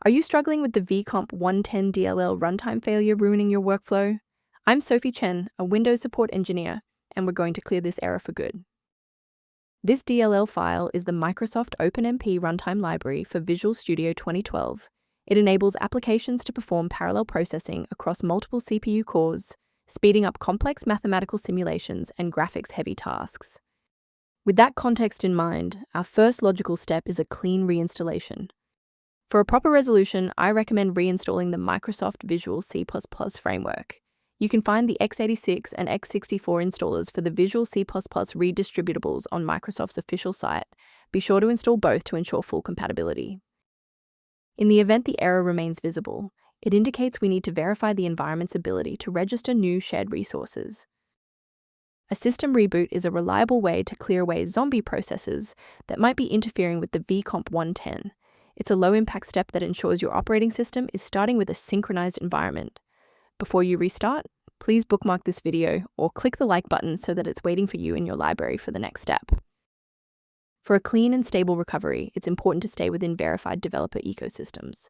Are you struggling with the vcomp110.dll runtime failure ruining your workflow? I'm Sophie Chen, a Windows support engineer, and we're going to clear this error for good. This DLL file is the Microsoft OpenMP Runtime Library for Visual Studio 2012. It enables applications to perform parallel processing across multiple CPU cores, speeding up complex mathematical simulations and graphics-heavy tasks. With that context in mind, our first logical step is a clean reinstallation. For a proper resolution, I recommend reinstalling the Microsoft Visual C++ framework. You can find the x86 and x64 installers for the Visual C++ redistributables on Microsoft's official site. Be sure to install both to ensure full compatibility. In the event the error remains visible, it indicates we need to verify the environment's ability to register new shared resources. A system reboot is a reliable way to clear away zombie processes that might be interfering with the vcomp110. It's a low-impact step that ensures your operating system is starting with a synchronized environment. Before you restart, please bookmark this video or click the like button so that it's waiting for you in your library for the next step. For a clean and stable recovery, it's important to stay within verified developer ecosystems.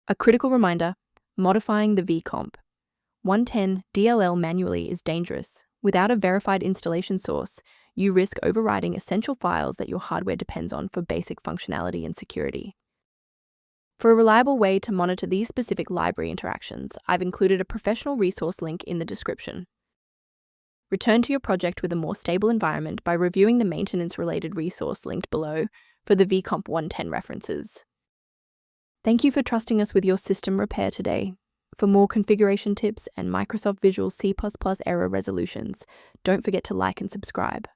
A critical reminder, modifying the vcomp110.dll manually is dangerous. Without a verified installation source, you risk overriding essential files that your hardware depends on for basic functionality and security. For a reliable way to monitor these specific library interactions, I've included a professional resource link in the description. Return to your project with a more stable environment by reviewing the maintenance-related resource linked below for the vcomp110 references. Thank you for trusting us with your system repair today. For more configuration tips and Microsoft Visual C++ error resolutions, don't forget to like and subscribe.